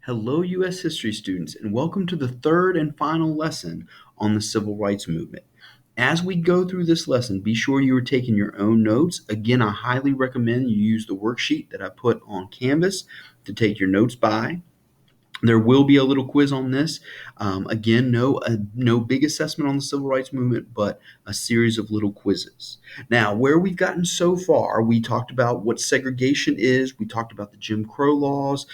Hello, U.S. history students, and welcome to the third and final lesson on the Civil Rights Movement. As we go through this lesson, be sure you are taking your own notes. Again, I highly recommend you use the worksheet that I put on Canvas to take your notes by. There will be a little quiz on this. Again, no big assessment on the Civil Rights Movement, but a series of little quizzes. Now, where we've gotten so far, we talked about what segregation is. We talked about the Jim Crow laws,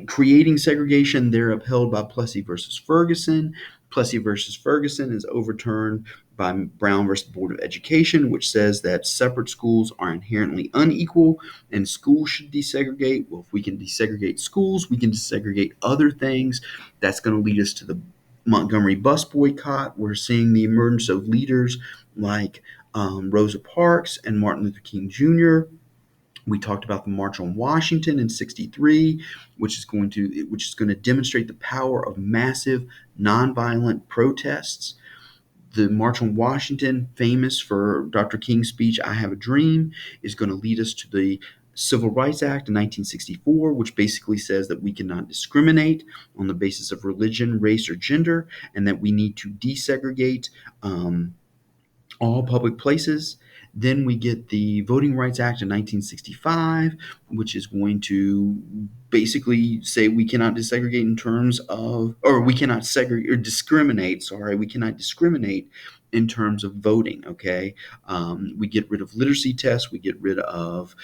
creating segregation. They're upheld by Plessy versus Ferguson. Plessy versus Ferguson is overturned by Brown versus Board of Education, which says that separate schools are inherently unequal and schools should desegregate. Well, if we can desegregate schools, we can desegregate other things. That's going to lead us to the Montgomery bus boycott. We're seeing the emergence of leaders like Rosa Parks and Martin Luther King Jr. We talked about the March on Washington in '63, which is going to demonstrate the power of massive nonviolent protests. The March on Washington, famous for Dr. King's speech, "I Have a Dream," is going to lead us to the Civil Rights Act in 1964, which basically says that we cannot discriminate on the basis of religion, race, or gender, and that we need to desegregate all public places. Then we get the Voting Rights Act in 1965, which is going to basically say we cannot desegregate in terms of, or we cannot segregate or discriminate. Sorry, we cannot discriminate in terms of voting. Okay, we get rid of literacy tests, we get rid of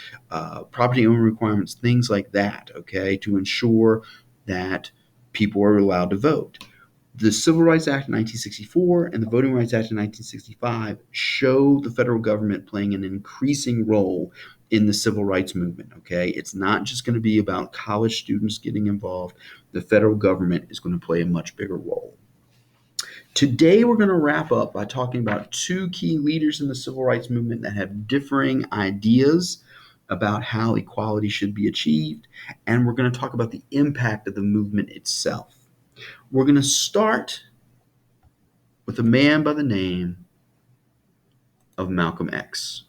property owner requirements, things like that. Okay, to ensure that people are allowed to vote. The Civil Rights Act of 1964 and the Voting Rights Act of 1965 show the federal government playing an increasing role in the civil rights movement. Okay, it's not just going to be about college students getting involved. The federal government is going to play a much bigger role. Today, we're going to wrap up by talking about two key leaders in the civil rights movement that have differing ideas about how equality should be achieved, and we're going to talk about the impact of the movement itself. We're going to start with a man by the name of Malcolm X.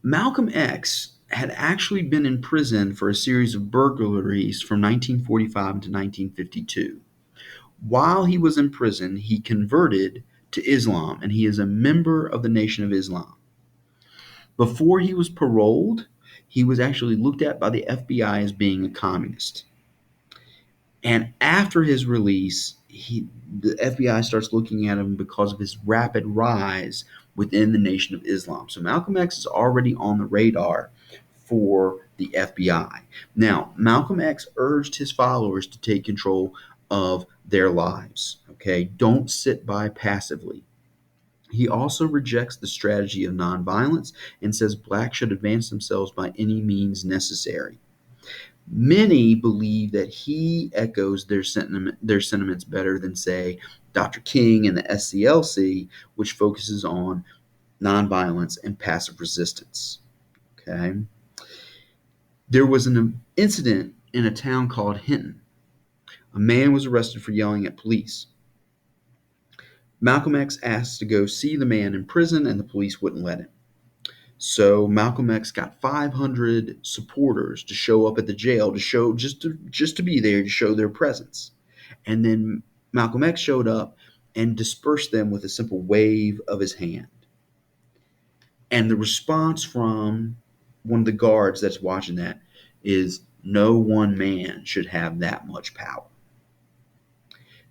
Malcolm X had actually been in prison for a series of burglaries from 1945 to 1952. While he was in prison, he converted to Islam, and he is a member of the Nation of Islam. Before he was paroled, he was actually looked at by the FBI as being a communist. And after his release, the FBI starts looking at him because of his rapid rise within the Nation of Islam. So Malcolm X is already on the radar for the FBI. Now, Malcolm X urged his followers to take control of their lives. Okay, don't sit by passively. He also rejects the strategy of nonviolence and says blacks should advance themselves by any means necessary. Many believe that he echoes their sentiments better than, say, Dr. King and the SCLC, which focuses on nonviolence and passive resistance. Okay. There was an incident in a town called Hinton. A man was arrested for yelling at police. Malcolm X asked to go see the man in prison, and the police wouldn't let him. So Malcolm X got 500 supporters to show up at the jail to show just to be there to show their presence. And then Malcolm X showed up and dispersed them with a simple wave of his hand. And the response from one of the guards that's watching that is, no one man should have that much power.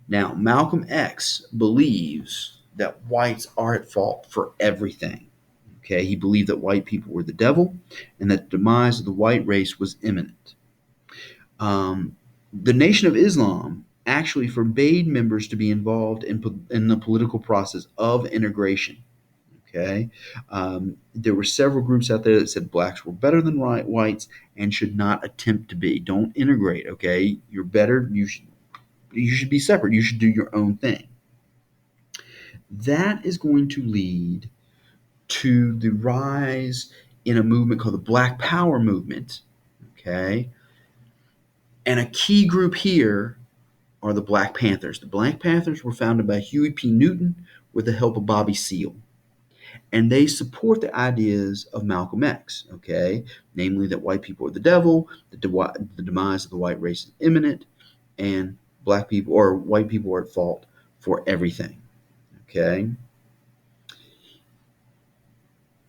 Now, Malcolm X believes that whites are at fault for everything. Okay, he believed that white people were the devil and that the demise of the white race was imminent. The Nation of Islam actually forbade members to be involved in the political process of integration. Okay, there were several groups out there that said blacks were better than whites and should not attempt to be. Don't integrate. Okay, you're better. You should be separate. You should do your own thing. That is going to lead to the rise in a movement called the Black Power movement. Okay, and a key group here are the Black Panthers. The Black Panthers were founded by Huey P. Newton with the help of Bobby Seale. And they support the ideas of Malcolm X, okay? Namely that white people are the devil, the demise of the white race is imminent, and black people or white people are at fault for everything, okay?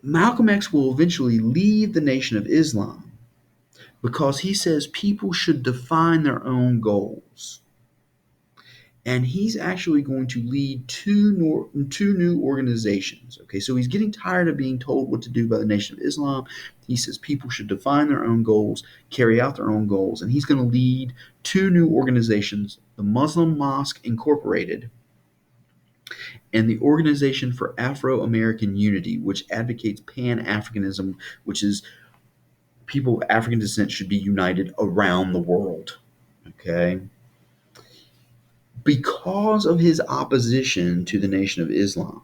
Malcolm X will eventually leave the Nation of Islam because he says people should define their own goals. And he's actually going to lead two new organizations. Okay, so he's getting tired of being told what to do by the Nation of Islam. He says people should define their own goals, carry out their own goals, and he's going to lead two new organizations: the Muslim Mosque Incorporated and the Organization for Afro-American Unity, which advocates Pan-Africanism, which is people of African descent should be united around the world. Okay. Because of his opposition to the Nation of Islam,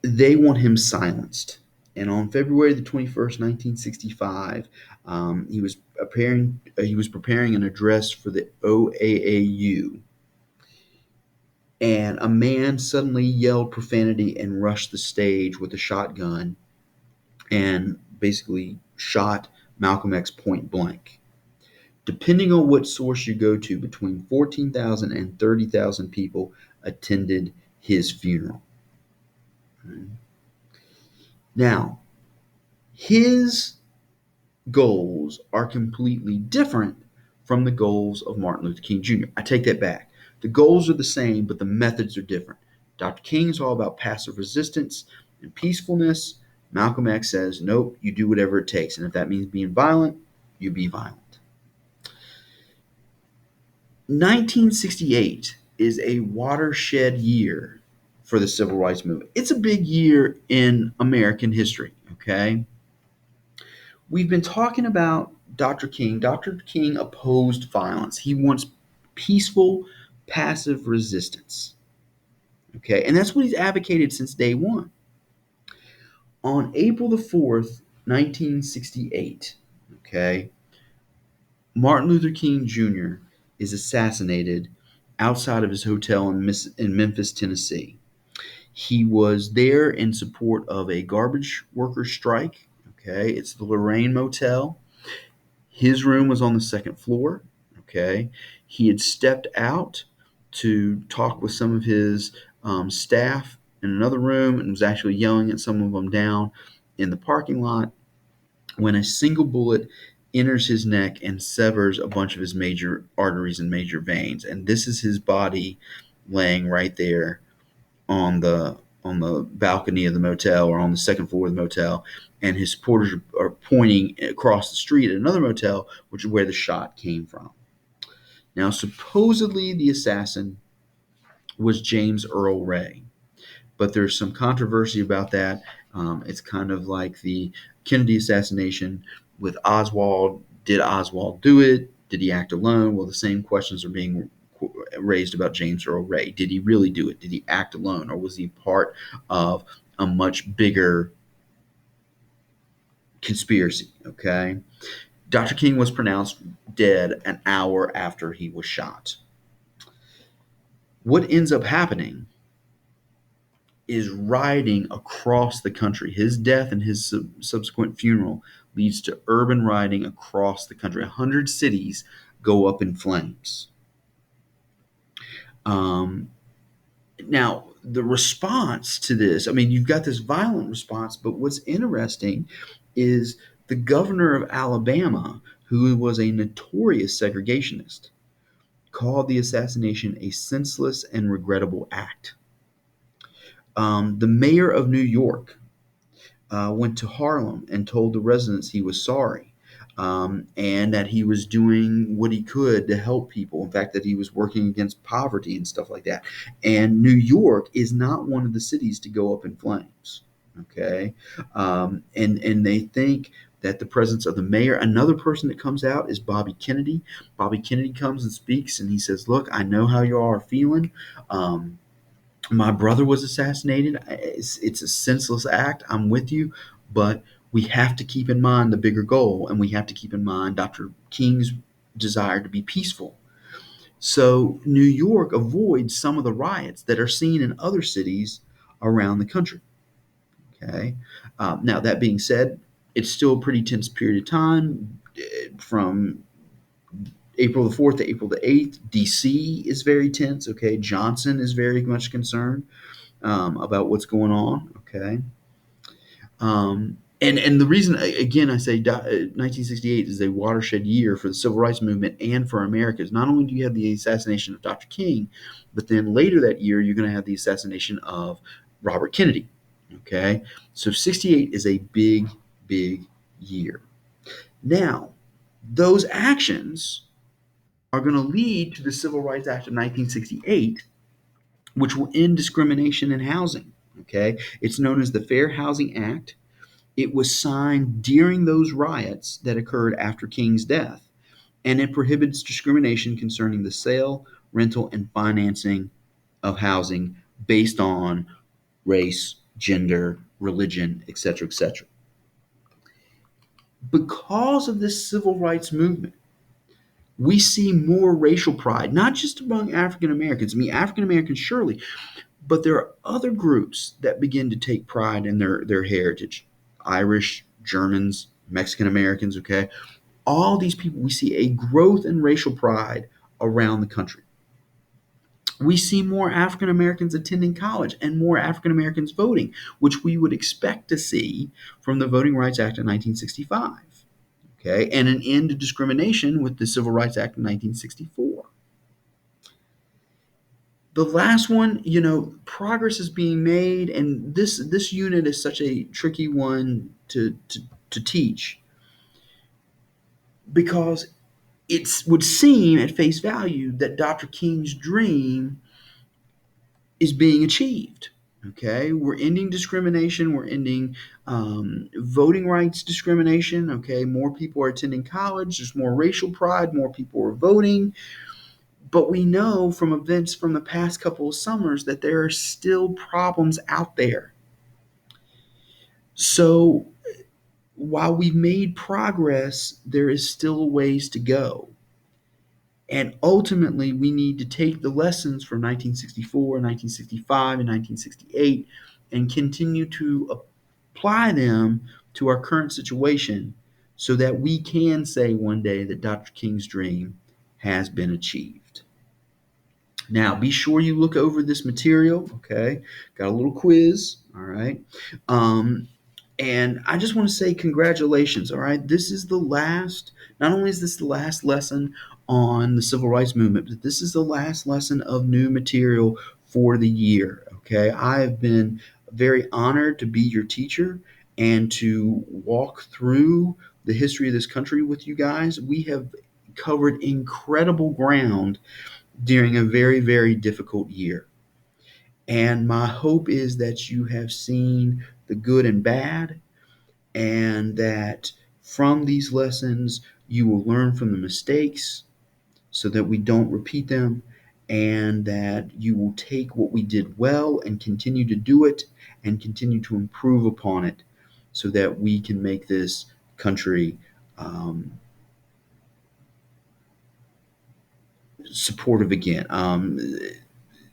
they want him silenced. And on February the 21st, 1965, he was preparing an address for the OAAU, and a man suddenly yelled profanity and rushed the stage with a shotgun and basically shot Malcolm X point blank. Depending on what source you go to, between 14,000 and 30,000 people attended his funeral. Now, his goals are completely different from the goals of Martin Luther King Jr. I take that back. The goals are the same, but the methods are different. Dr. King is all about passive resistance and peacefulness. Malcolm X says, nope, you do whatever it takes. And if that means being violent, you be violent. 1968 is a watershed year for the civil rights movement. It's a big year in American history, okay? We've been talking about Dr. King. Dr. King opposed violence. He wants peaceful, passive resistance, okay? And that's what he's advocated since day one. On April the 4th, 1968, okay, Martin Luther King Jr. is assassinated outside of his hotel in Memphis, Tennessee. He was there in support of a garbage worker strike. Okay, it's the Lorraine Motel. His room was on the second floor. Okay, he had stepped out to talk with some of his staff in another room and was actually yelling at some of them down in the parking lot when a single bullet enters his neck and severs a bunch of his major arteries and major veins. And this is his body laying right there on the balcony of the motel or on the second floor of the motel, and his supporters are pointing across the street at another motel, which is where the shot came from. Now, supposedly the assassin was James Earl Ray, but there's some controversy about that. It's kind of like the Kennedy assassination with Oswald. Did Oswald do it? Did he act alone? Well, the same questions are being raised about James Earl Ray. Did he really do it? Did he act alone, or was he part of a much bigger conspiracy? Okay. Dr. King was pronounced dead an hour after he was shot. What ends up happening is rioting across the country. His death and his subsequent funeral leads to urban rioting across the country. 100 cities go up in flames. Now, the response to this, I mean, you've got this violent response, but what's interesting is the governor of Alabama, who was a notorious segregationist, called the assassination a senseless and regrettable act. The mayor of New York went to Harlem and told the residents he was sorry, and that he was doing what he could to help people. In fact, that he was working against poverty and stuff like that. And New York is not one of the cities to go up in flames. Okay, and they think that the presence of the mayor, another person that comes out is Bobby Kennedy. Bobby Kennedy comes and speaks, and he says, "Look, I know how you all are feeling. My brother was assassinated. It's a senseless act. I'm with you, but we have to keep in mind the bigger goal, and we have to keep in mind Dr. King's desire to be peaceful." So New York avoids some of the riots that are seen in other cities around the country. Okay. Now, that being said, it's still a pretty tense period of time from April the 4th to April the 8th. DC is very tense. Okay. Johnson is very much concerned about what's going on. Okay. And the reason, again, I say 1968 is a watershed year for the civil rights movement and for America is not only do you have the assassination of Dr. King, but then later that year, you're going to have the assassination of Robert Kennedy. Okay. So 68 is a big, big year. Now, those actions are going to lead to the Civil Rights Act of 1968, which will end discrimination in housing. Okay. It's known as the Fair Housing Act. It was signed during those riots that occurred after King's death, and it prohibits discrimination concerning the sale, rental, and financing of housing based on race, gender, religion, etc., etc. Because of this civil rights movement, we see more racial pride, not just among African Americans. I mean, African Americans, surely, but there are other groups that begin to take pride in their heritage. Irish, Germans, Mexican Americans, okay? All these people, we see a growth in racial pride around the country. We see more African Americans attending college and more African Americans voting, which we would expect to see from the Voting Rights Act of 1965, okay? And an end to discrimination with the Civil Rights Act of 1964. The last one, progress is being made, and this unit is such a tricky one to teach because it would seem at face value that Dr. King's dream is being achieved. Okay, we're ending discrimination. We're ending voting rights discrimination. Okay, more people are attending college. There's more racial pride. More people are voting. But we know from events from the past couple of summers that there are still problems out there. So while we've made progress, there is still a ways to go. And ultimately, we need to take the lessons from 1964, 1965, and 1968 and continue to apply them to our current situation so that we can say one day that Dr. King's dream has been achieved. Now, be sure you look over this material, okay? Got a little quiz, all right? And I just want to say congratulations, all right? This is the last, not only is this the last lesson on the civil rights movement, but this is the last lesson of new material for the year, okay? I have been very honored to be your teacher and to walk through the history of this country with you guys. We have covered incredible ground during a very, very difficult year. And my hope is that you have seen the good and bad, and that from these lessons, you will learn from the mistakes so that we don't repeat them, and that you will take what we did well and continue to do it and continue to improve upon it so that we can make this country supportive again,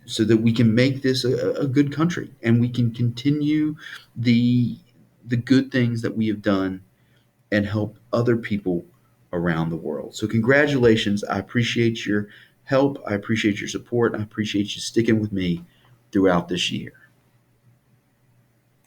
so that we can make this a good country and we can continue the good things that we have done and help other people around the world. So congratulations. I appreciate your help. I appreciate your support. I appreciate you sticking with me throughout this year.